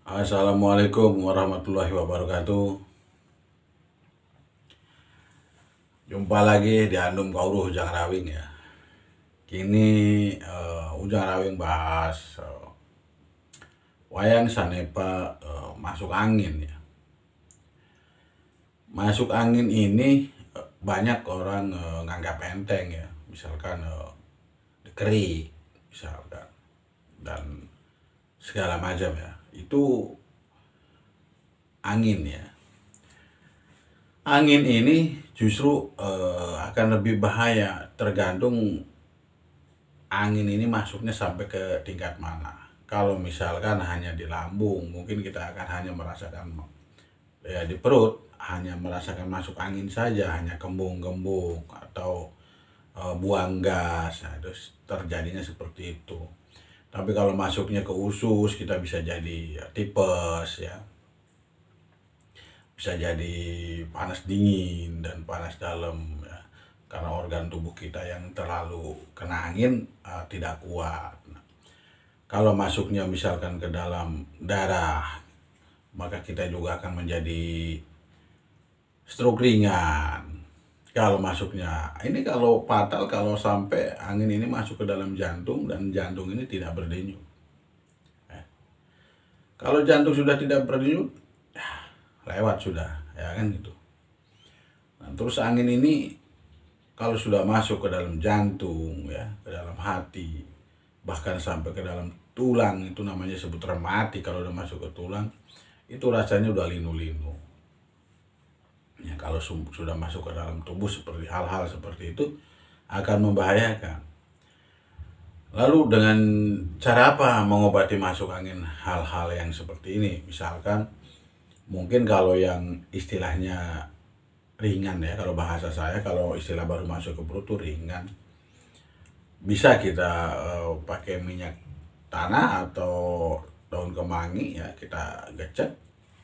Assalamualaikum warahmatullahi wabarakatuh. Jumpa lagi di Andum Kauruh Ujang Rawing ya. Kini Ujang Rawing bahas wayang sanepa masuk angin ya. Masuk angin ini banyak orang nganggap enteng ya. Misalkan dikerik misalkan dan segala macam ya. Itu angin ya. Angin ini justru akan lebih bahaya tergantung angin ini masuknya sampai ke tingkat mana. Kalau misalkan hanya di lambung, mungkin kita akan hanya merasakan ya di perut, hanya merasakan masuk angin saja, hanya kembung-kembung atau buang gas, nah, terus terjadinya seperti itu. Tapi kalau masuknya ke usus, kita bisa jadi tipes ya, bisa jadi panas dingin dan panas dalam ya, karena organ tubuh kita yang terlalu kena angin tidak kuat. Nah, kalau masuknya misalkan ke dalam darah, maka kita juga akan menjadi stroke ringan. Kalau masuknya ini, kalau fatal kalau sampai angin ini masuk ke dalam jantung dan jantung ini tidak berdenyut. Kalau jantung sudah tidak berdenyut, lewat sudah ya kan gitu. Nah, terus angin ini kalau sudah masuk ke dalam jantung ya, ke dalam hati, bahkan sampai ke dalam tulang, itu namanya sebut rematik. Kalau udah masuk ke tulang itu rasanya udah linu-linu ya. Kalau sudah masuk ke dalam tubuh, seperti hal-hal seperti itu akan membahayakan. Lalu dengan cara apa mengobati masuk angin hal-hal yang seperti ini? Misalkan mungkin kalau yang istilahnya ringan ya, kalau bahasa saya, kalau istilah baru masuk ke perut tuh ringan, bisa kita pakai minyak tanah atau daun kemangi ya, kita gecek,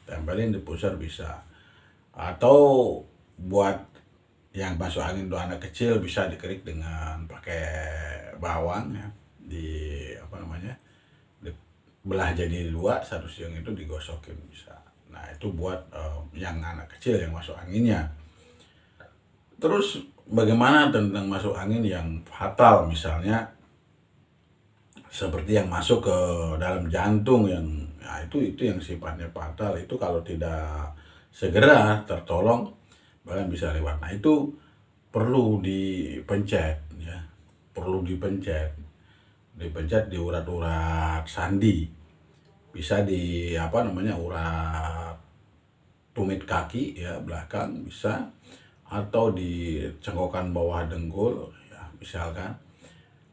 tempelin di pusar bisa. Atau buat yang masuk angin untuk anak kecil, bisa dikerik dengan pakai bawang ya, di apa namanya, belah jadi dua, satu siung itu digosokin bisa. Nah itu buat yang anak kecil yang masuk anginnya. Terus bagaimana tentang masuk angin yang fatal, misalnya seperti yang masuk ke dalam jantung, yang ya itu yang sifatnya fatal. Itu kalau tidak segera tertolong bahkan bisa lewat. Nah itu perlu dipencet ya, perlu dipencet di urat-urat sandi, bisa di apa namanya, urat tumit kaki ya belakang bisa, atau di cengkokan bawah dengkul ya misalkan,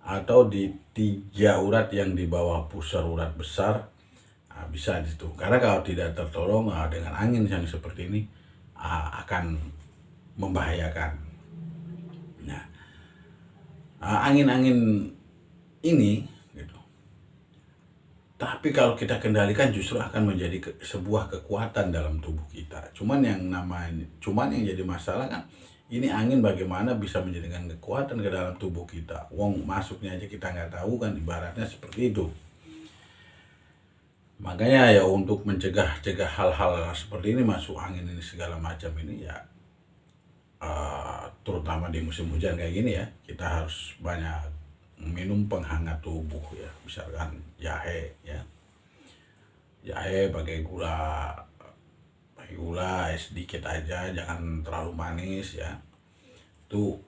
atau di 3 urat yang di bawah pusar urat besar. Nah, bisa di situ. Karena kalau tidak tertolong dengan angin yang seperti ini akan membahayakan. Nah, angin-angin ini gitu. Tapi kalau kita kendalikan justru akan menjadi sebuah kekuatan dalam tubuh kita. Cuman yang jadi masalah kan, ini angin bagaimana bisa menjadikan kekuatan ke dalam tubuh kita. Wong masuknya aja kita nggak tahu kan, ibaratnya seperti itu. Makanya ya untuk mencegah hal-hal seperti ini, masuk angin ini segala macam ini ya, terutama di musim hujan kayak gini ya, kita harus banyak minum penghangat tubuh ya, misalkan jahe ya, jahe pakai gula sedikit aja, jangan terlalu manis ya, itu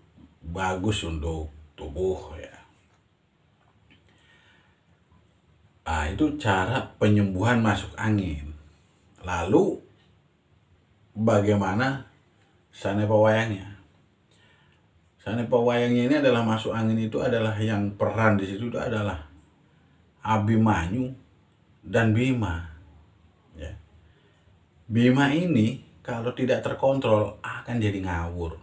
bagus untuk tubuh ya. Nah itu cara penyembuhan masuk angin. Lalu bagaimana sanepa wayangnya? Sanepa wayangnya ini adalah masuk angin, itu adalah yang peran di situ itu adalah Abimanyu dan Bima. Ya. Bima ini kalau tidak terkontrol akan jadi ngawur.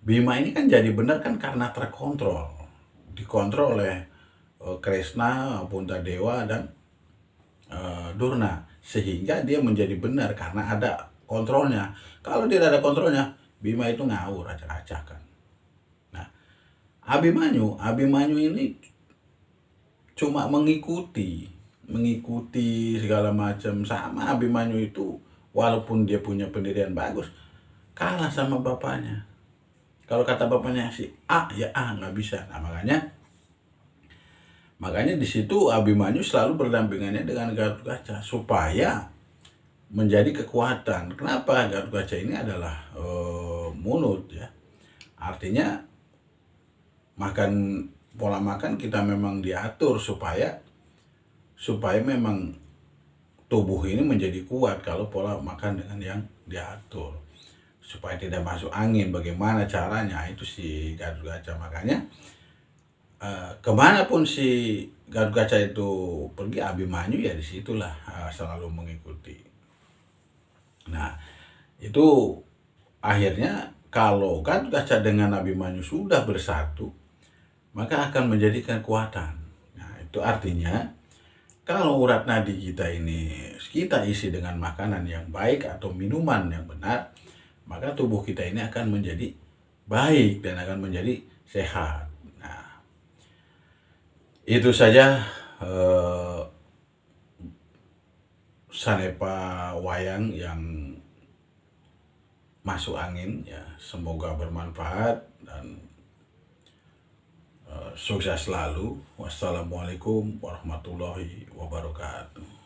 Bima ini kan jadi benar kan karena terkontrol, dikontrol oleh Kresna, Puntadewa dan Durna, sehingga dia menjadi benar karena ada kontrolnya. Kalau tidak ada kontrolnya, Bima itu ngawur, acak-acakan. Nah, Abimanyu ini cuma mengikuti mengikuti segala macam. Sama Abimanyu itu walaupun dia punya pendirian bagus, kalah sama bapaknya. Kalau kata bapaknya si A, ya A, nggak bisa. Nah, makanya di situ Abimanyu selalu berdampingannya dengan Gatot-Kaca supaya menjadi kekuatan. Kenapa? Gatot-Kaca ini adalah mulut ya. Artinya pola makan kita memang diatur supaya memang tubuh ini menjadi kuat kalau pola makan dengan yang diatur. Supaya tidak masuk angin, bagaimana caranya, itu si Gatot-Kaca. Makanya kemanapun si Gatot-Kaca itu pergi, Abimanyu ya disitulah selalu mengikuti. Nah, itu akhirnya kalau Gatot-Kaca dengan Abimanyu sudah bersatu, maka akan menjadikan kekuatan. Nah, itu artinya kalau urat nadi kita ini kita isi dengan makanan yang baik atau minuman yang benar, maka tubuh kita ini akan menjadi baik dan akan menjadi sehat. Nah, itu saja Sanepa Wayang yang masuk angin ya. Semoga bermanfaat dan sukses selalu. Wassalamualaikum warahmatullahi wabarakatuh.